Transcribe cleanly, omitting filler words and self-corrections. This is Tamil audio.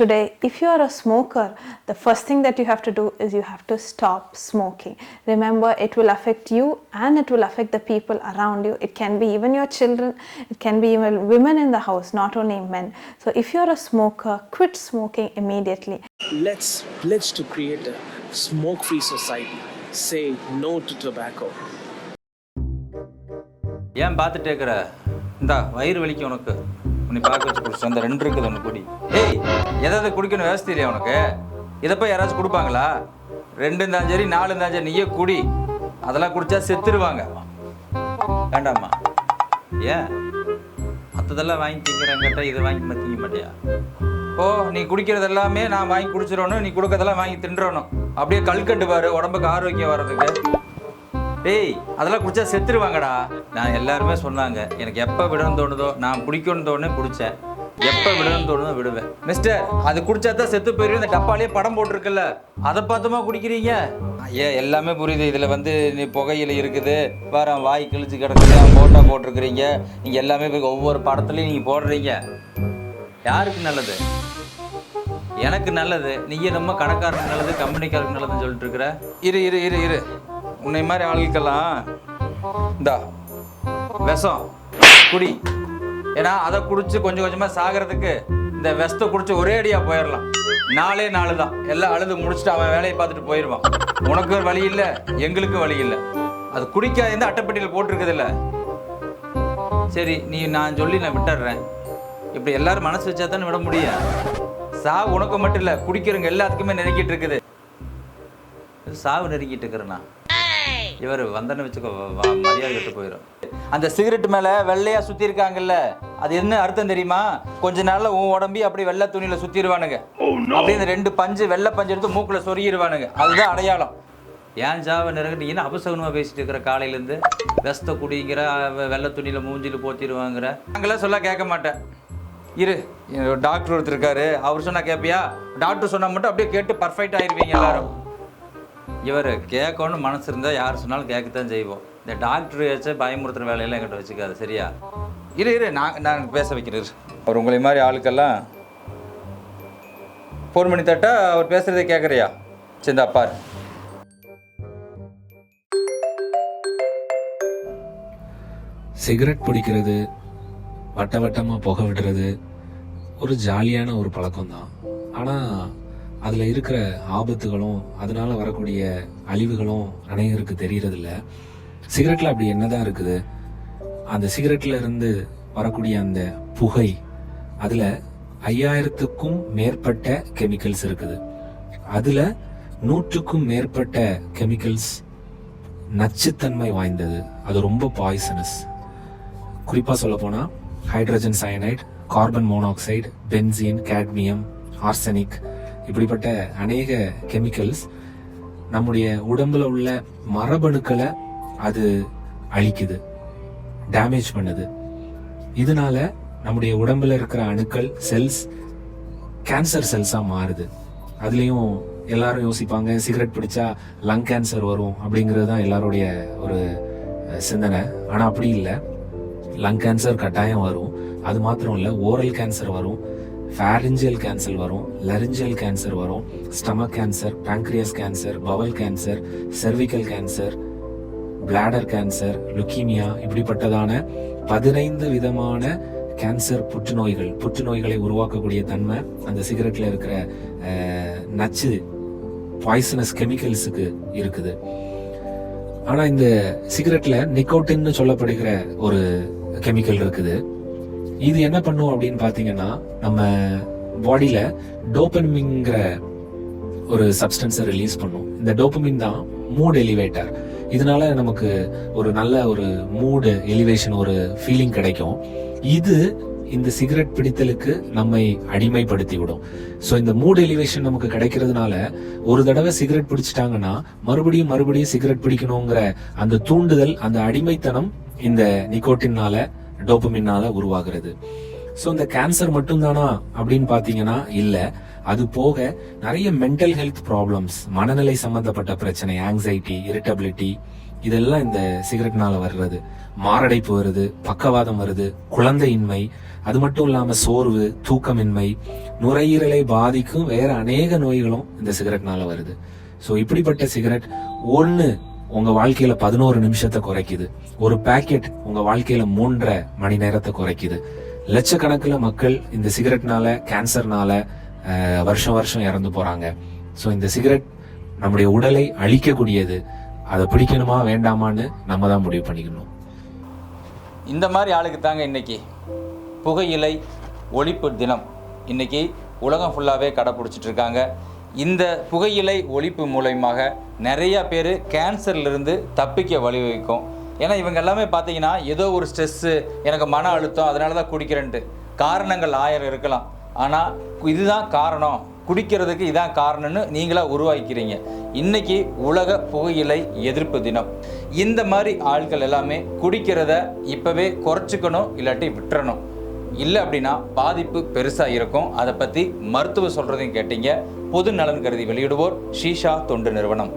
Today, if you are a smoker, the first thing that you have to do is you have to stop smoking. Remember, it will affect you and it will affect the people around you. It can be even your children, it can be even women in the house, not only men. So if you are a smoker, quit smoking immediately. Let's pledge to create a smoke-free society. Say no to tobacco. ஏன் பார்த்துட்டு இருக்கிற இந்தா வயிறு வலிக்கு உனக்கு உன்னை பார்க்க வச்சு குடிச்சு அந்த 2 இருக்குது ஒன்று குடி. ஏய் எதாவது குடிக்கணும் விவசாயம் இல்லையா உனக்கு? இதை போய் யாராச்சும் கொடுப்பாங்களா? 2 இருந்தாலும் சரி 4 இருந்தாலும் சரி நீயே குடி. அதெல்லாம் குடிச்சா செத்துருவாங்க. வேண்டாம்மா. ஏன் மற்றதெல்லாம் வாங்கி திங்கிறங்கிட்ட இதை வாங்கி திங்க மாட்டியா? ஓ நீ குடிக்கிறது எல்லாமே நான் வாங்கி குடிச்சிடணும், நீ கொடுக்கறதெல்லாம் வாங்கி தின்றணும். அப்படியே கல்கண்டு பாரு உடம்புக்கு ஆரோக்கியம் வர்றதுக்கு. டேய் அதெல்லாம் குடிச்சா செத்துருவாங்கடா. நான் எல்லாருமே சொன்னாங்க, எனக்கு எப்போ விடணும்னு தோணுதோ நான் குடிக்கணும்னு தோணுன்னு குடித்தேன், எப்போ விடணும்னு தோணுதோ விடுவேன். மிஸ்டர் அது குடிச்சா தான் செத்து போயிடும். இந்த டப்பாலேயே படம் போட்டிருக்குல்ல, அதை பார்த்துமா குடிக்கிறீங்க? எல்லாமே புரியுது. இதில் நீ புகையில இருக்குது, வேற வாய் கிழிச்சு கிடக்குது, போட்டா போட்டிருக்கிறீங்க. நீங்கள் எல்லாமே ஒவ்வொரு படத்துலையும் நீங்கள் போடுறீங்க. யாருக்கு நல்லது? எனக்கு நல்லது. நீங்கள் நம்ம கடைக்காரருக்கு நல்லது, கம்பெனிக்காரருக்கு நல்லதுன்னு சொல்லிட்டு இருக்கிற. இரு உன்னை மாதிரி ஆளுக்கெல்லாம் இந்தா விஷம் குடி. ஏன்னா அதை குடிச்சு கொஞ்சம் கொஞ்சமாக சாகிறதுக்கு இந்த விஷத்தை குடிச்சு ஒரே அடியாக போயிடலாம். 4 தான் எல்லாம் அழுது முடிச்சுட்டு அவன் வேலையை பார்த்துட்டு போயிடுவான். உனக்கு வழி இல்லை, எங்களுக்கும் வழி இல்லை. அது குடிக்காத அட்டைப்பட்டியில் போட்டிருக்குதில்ல. சரி நீ நான் சொல்லி நான் விட்டுடுறேன். இப்படி எல்லாரும் மனசு வச்சா தானே விட முடியும். சாவு உனக்கு மட்டும் இல்லை, குடிக்கிறவங்க எல்லாத்துக்குமே நெருங்கிட்டு இருக்குது. சாவு நெருங்கிட்டு இருக்கிறேண்ணா. இவர் வந்தன்னு வச்சுக்கோ மரியாதை கட்டு போயிடும். அந்த சிகரெட் மேலே வெள்ளையாக சுற்றிருக்காங்கல்ல, அது என்ன அர்த்தம் தெரியுமா? கொஞ்ச நாளில் உன் உடம்பி அப்படி வெள்ளை துணியில் சுற்றிடுவானுங்க. அப்படியே இந்த 2 பஞ்சு வெள்ளை பஞ்சு எடுத்து மூக்கில் சொருகிடுவானுங்க. அதுதான் அடையாளம். ஏன் ஜாவை நெருங்க நீ என்ன அபசகனமாக பேசிட்டு இருக்கிற? காலையிலேருந்து வெஸ்தை குடிங்கிற, வெள்ளை துணியில் மூஞ்சில் போத்திடுவாங்கிற. நாங்களாம் சொல்ல கேட்க மாட்டேன். இரு டாக்டர் ஒருத்தர் இருக்காரு, அவர் சொன்னால் கேட்பியா? டாக்டர் சொன்னால் மட்டும் அப்படியே கேட்டு பர்ஃபெக்ட் ஆகிருவீங்க எல்லாரும். இவர் கேட்கணும்னு மனசு இருந்தால் யார் சொன்னாலும் கேட்கத்தான் செய்வோம். இந்த டாக்டர் வச்சு பயமுறுத்துற வேலையெல்லாம் என்கிட்ட வச்சுக்காது, சரியா? இரு நான் பேச வைக்கிறேன். அவர் உங்களை மாதிரி ஆளுக்கெல்லாம் ஃபோன் பண்ணி தட்டா அவர் பேசுகிறதே கேட்குறியா? சரி அப்பாரு. சிகரெட் பிடிக்கிறது, வட்டமாக புகை விடுறது ஒரு ஜாலியான ஒரு பழக்கம் தான். ஆனால் அதில் இருக்கிற ஆபத்துகளும் அதனால வரக்கூடிய அழிவுகளும் அனைவருக்கு தெரியறதில்ல. சிகரெட்டில் அப்படி என்னதான் இருக்குது? அந்த சிகரெட்ல இருந்து வரக்கூடிய அந்த புகை, அதில் 5000க்கும் மேற்பட்ட கெமிக்கல்ஸ் இருக்குது. அதில் 100க்கும் மேற்பட்ட கெமிக்கல்ஸ் நச்சுத்தன்மை வாய்ந்தது. அது ரொம்ப பாய்சனஸ். குறிப்பாக சொல்ல போனால் hydrogen cyanide, carbon monoxide, benzene, cadmium, arsenic, இப்படிப்பட்ட அநேக கெமிக்கல்ஸ் நம்முடைய உடம்புல உள்ள மரபணுக்களை அது அழிக்குது, டேமேஜ் பண்ணுது. இதனால நம்முடைய உடம்புல இருக்கிற அணுக்கள், செல்ஸ் கேன்சர் செல்ஸா மாறுது. அதுலயும் எல்லாரும் யோசிப்பாங்க, சிகரெட் பிடிச்சா லங் கேன்சர் வரும் அப்படிங்கிறது தான் எல்லாருடைய ஒரு சிந்தனை. ஆனா அப்படி இல்லை. லங் கேன்சர் கட்டாயம் வரும். அது மாத்திரம் இல்லை, ஓரல் கேன்சர் வரும், ஃபேரிஞ்சியல் கேன்சர் வரும், லரிஞ்சியல் கேன்சர் வரும், stomach cancer, pancreas cancer, bowel cancer, cervical cancer, bladder cancer, leukaemia, இப்படிப்பட்டதான 15 விதமான கேன்சர் புற்றுநோய்களை உருவாக்கக்கூடிய தன்மை அந்த சிகரெட்ல இருக்கிற நச்சு பாய்சனஸ் கெமிக்கல்ஸுக்கு இருக்குது. ஆனா இந்த சிகரெட்ல நிக்கோட்டின்னு சொல்லப்படுகிற ஒரு கெமிக்கல் இருக்குது. இது என்ன பண்ணும் அப்படின்னு பாத்தீங்கன்னா, நம்ம பாடியில டோபமின்ங்கிற ஒரு சப்ஸ்டன்ஸை ரிலீஸ் பண்ணும். இந்த டோபமின் தான் மூட் எலிவேட்டர். இதனால நமக்கு ஒரு நல்ல ஒரு மூடு எலிவேஷன், ஒரு ஃபீலிங் கிடைக்கும். இது இந்த சிகரெட் பிடித்தலுக்கு நம்மை அடிமைப்படுத்தி விடும். ஸோ இந்த மூட் எலிவேஷன் நமக்கு கிடைக்கிறதுனால ஒரு தடவை சிகரெட் பிடிச்சிட்டாங்கன்னா மறுபடியும் சிகரெட் பிடிக்கணுங்கிற அந்த தூண்டுதல், அந்த அடிமைத்தனம் இந்த நிக்கோட்டினால, டோபமின்னால உருவாகிறது. ஸோ இந்த கேன்சர் மட்டும்தானா அப்படின்னு பாத்தீங்கன்னா இல்ல. அது போக நிறைய மென்டல் ஹெல்த் ப்ராப்ளம்ஸ், மனநிலை சம்பந்தப்பட்ட பிரச்சனை, ஆங்ஸைட்டி, இரிட்டபிலிட்டி, இதெல்லாம் இந்த சிகரெட்னால வர்றது. மாரடைப்பு வருது, பக்கவாதம் வருது, குழந்தையின்மை, அது மட்டும் இல்லாம சோர்வு, தூக்கமின்மை, நுரையீரலை பாதிக்கும் வேற அநேக நோய்களும் இந்த சிகரெட்னால வருது. ஸோ இப்படிப்பட்ட சிகரெட் ஒன்று உங்க வாழ்க்கையில 11 நிமிஷத்தை குறைக்குது, ஒரு பேக்கெட் உங்க வாழ்க்கையில 3.5 மணி நேரத்தை குறைக்குது. லட்சக்கணக்கில் மக்கள் இந்த சிகரெட்னால, கேன்சர்னால வருஷம் வருஷம் இறந்து போறாங்க. ஸோ இந்த சிகரெட் நம்முடைய உடலை அழிக்கக்கூடியது. அதை பிடிக்கணுமா வேண்டாமான்னு நம்ம தான் முடிவு பண்ணிக்கணும். இந்த மாதிரி ஆளுக்கு தாங்க இன்னைக்கு புகையிலை ஒழிப்பு தினம் இன்னைக்கு உலகம் ஃபுல்லாகவே கடைப்பிடிச்சிட்டு இருக்காங்க. இந்த புகையிலை ஒழிப்பு மூலயமாக நிறையா பேர் கேன்சர்லேருந்து தப்பிக்க வழிவகுக்கும். ஏன்னா இவங்க எல்லாமே பார்த்தீங்கன்னா ஏதோ ஒரு ஸ்ட்ரெஸ்ஸு, எனக்கு மன அழுத்தம், அதனால தான் குடிக்கிறேன்ட்டு காரணங்கள் 1000 இருக்கலாம். ஆனால் இதுதான் காரணம், குடிக்கிறதுக்கு இதான் காரணம்னு நீங்களாக உருவாக்கிக்கிறீங்க. இன்றைக்கி உலக புகையிலை எதிர்ப்பு தினம். இந்த மாதிரி ஆட்கள் எல்லாமே குடிக்கிறத இப்போவே குறைச்சிக்கணும், இல்லாட்டி விட்டுறணும். இல்லை அப்படின்னா பாதிப்பு பெருசாக இருக்கும். அதை பற்றி மருத்துவ சொல்கிறதையும் கேட்டீங்க. பொது நலன் கருதி வெளியிடுவோர் ஷீஷா தொண்டு நிறுவனம்.